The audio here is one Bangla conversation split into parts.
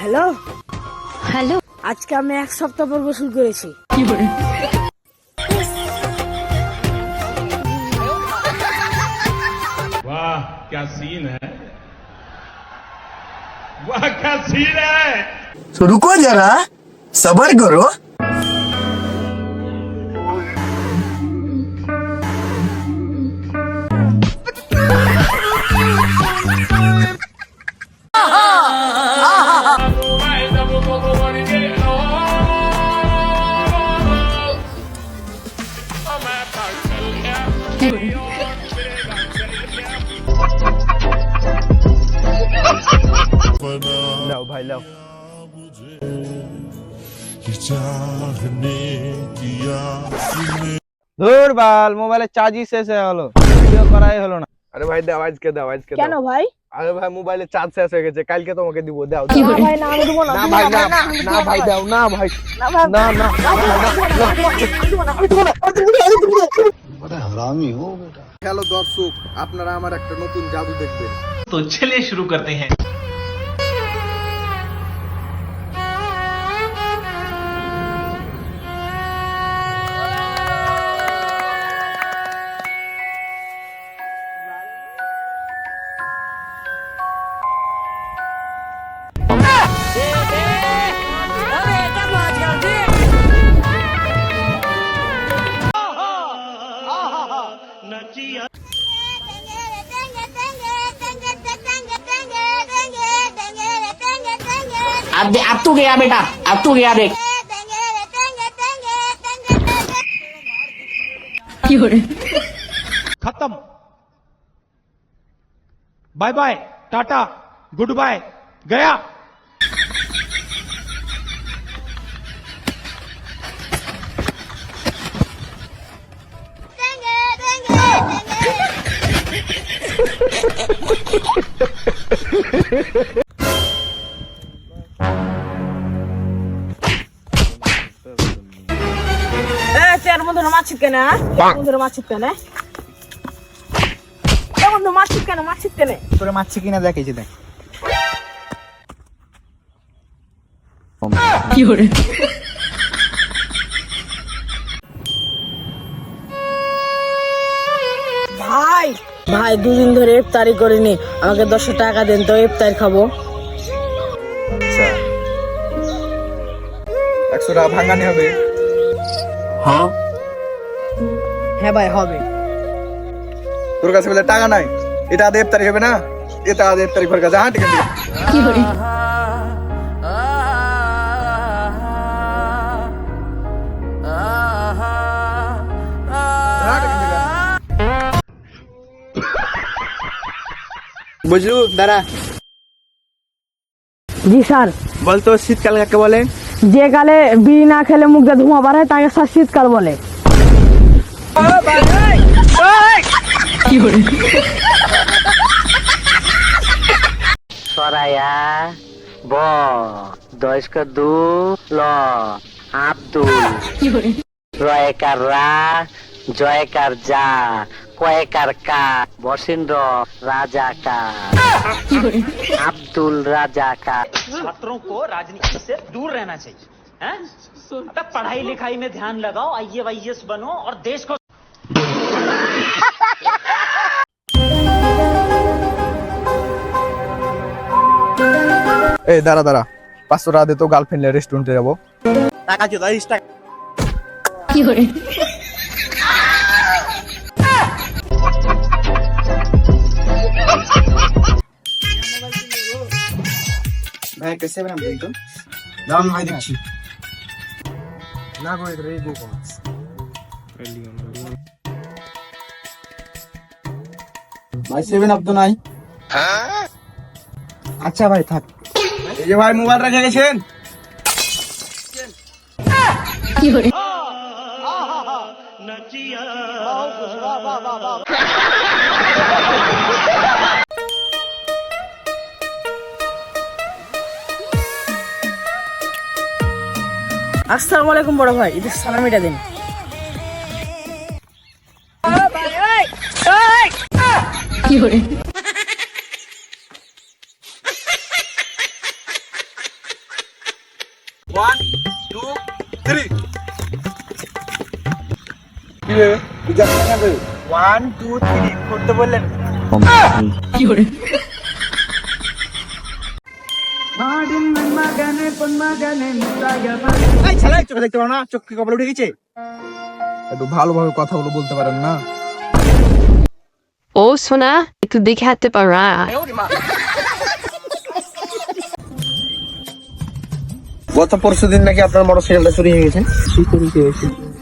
হ্যালো हेलो আজকে আমি এক সপ্তাহ পর গোসল করেছি। वाह क्या सीन है, वाह क्या सीन है। तो रुको जरा, सबर करो। लाओ भाई लाओ। ধুর বাল, মোবাইলে চার্জই শেষ হয়ে গেল, ভিডিও করাই হলো না। আরে ভাই দাও, আজকে দাও, আজকে দাও। কেন ভাই? আরে ভাই মোবাইলে চার্জ শেষ হয়ে গেছে, কালকে তোমাকে দিব, দাও না ভাই না, আমি দেবো না। না ভাই না, না ভাই দাও, না ভাই না ভাই, না না হ্যালো দর্শক, আপনারা আমার একটা নতুন জাদু দেখবেন। तो चलिए शुरू करते हैं। अब तू गया बेटा, अब तू गया देख। खत्म, bye bye, tata, goodbye, गया। বন্ধুরা মাছিস কেন? বন্ধুরা মাছিস কেন? বন্ধু মাছিস কেন? মাছিস কেন? তোরে মারছি কিনা দেখেছি, দেখ। ভাই ভাই, দুদিন ধরে ইফতারি করিনি, আমাকে 10 টাকা দেন তো, ইফতারি খাবো। 100 টাকা ভাঙানি হবে। হ্যাঁ ভাই হবে। তোর কাছে বলে টাকা নাই, এটা আদে ইফতারি হবে না, এটা আদে ইফতারি করে কাছে। হ্যাঁ ঠিক আছে। বুঝলু, দাঁড়া। জি স্যার। বলতো শীতকাল কাকে বলে? যে কালে বিড়ি না খেলে মুখ দিয়ে ধোঁয়া বার হয় তাকে স্যার শীতকাল বলে। সরায়া ব দয়স্ক দু ল আব্দুল রয়কার রা জয়কার যা কয়েকার কা বসিন্দ্র রাজা কা আব্দুল রাজা কা। छात्रों को राजनीति से दूर रहना चाहिए, हैं? अबे पढ़ाई लिखाई में ध्यान लगाओ, आईएएस बनो और देश को। এই দাঁড়া দাঁড়া, 500 টাকা দে তো, গার্লফ্রেন্ডের রেস্টুরেন্টে যাবো। টাকা কি 10 টাকা? ভাই একটা 7 আপ দিন তো। দাম ভাই দিচ্ছি না, করে রে গো কমাস। ভাই 7 আপ তো নাই। আচ্ছা ভাই থাক। এই যে ভাই মোবাইল রেখে গেছেন। আসসালামু আলাইকুম বড় ভাই, ঈদের সালামিটা দিন। 1 2 3 কি রে তুই যাচ্ছিস না রে 1 2 3 করতে বললেন এই ছেলে চোখে দেখতে পারো না চোখ কি কপালে উঠে গেছে একটু ভালোভাবে কথাগুলো বলতে পারেন না ও সোনা একটু দেখে হাঁটতে পারা গত পরশুদিন নাকি আপনার মোটরসাইকেলটা চুরি হয়ে গেছে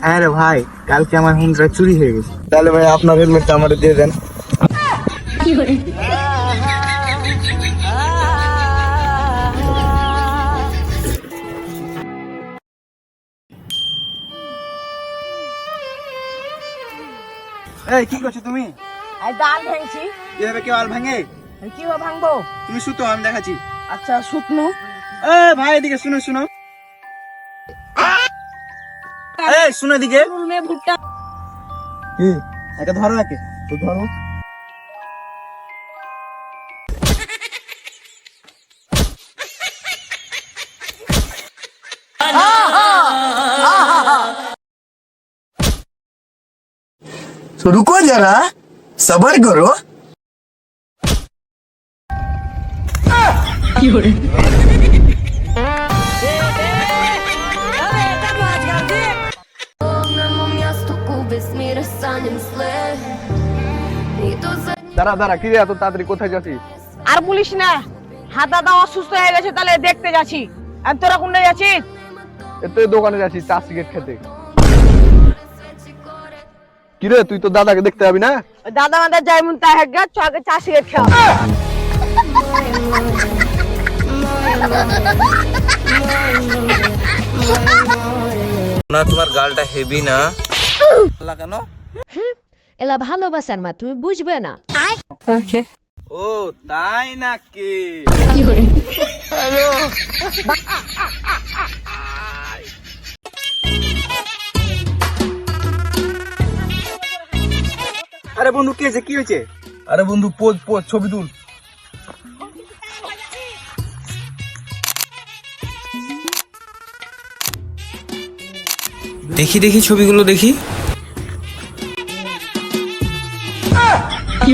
হ্যাঁ রে ভাই কালকে আমার হুন্ডা চুরি হয়ে গেছে তাহলে ভাই আপনার হেলমেটটা আমারে দিয়ে দেন এই কি করছো তুমি আর ডাল ভাঙছি, এভাবে কেউ আল ভাঙে কিভাবে ভাঙবো? তুমি শুতো আমি দেখাচ্ছি আচ্ছা শুকনো। ভাই এদিকে শুনো শুনো এই শুনো এদিকে ভুট্টা কি এটা ধরো নাকি তো ধরো तो रुको जरा सबर करो দাঁড়া দাঁড়া কি রে এত তাড়াতাড়ি কোথায় যাচ্ছিস আর বলিস না, হাত দাদা অসুস্থ হয়ে গেছে, তাহলে দেখতে যাচ্ছি। আর তোরা কোনটা যাচ্ছিস? এত দোকানে যাচ্ছিস চা সিগারেট খেতে কি রে তুই তো দাদাকে দেখতে যাবি না ওই দাদা মাদার যাই মন তাই হাগা আগে চা সিগারেট খাও। না তোমার গালটা হেভি না কেন এলা ভালোবাসার মা তুমি বুঝবে না ও তাই নাকি আরে বন্ধু কি হয়েছে কি হয়েছে আরে বন্ধু পোজ পোজ ছবি তুল দেখি দেখি ছবিগুলো দেখি কি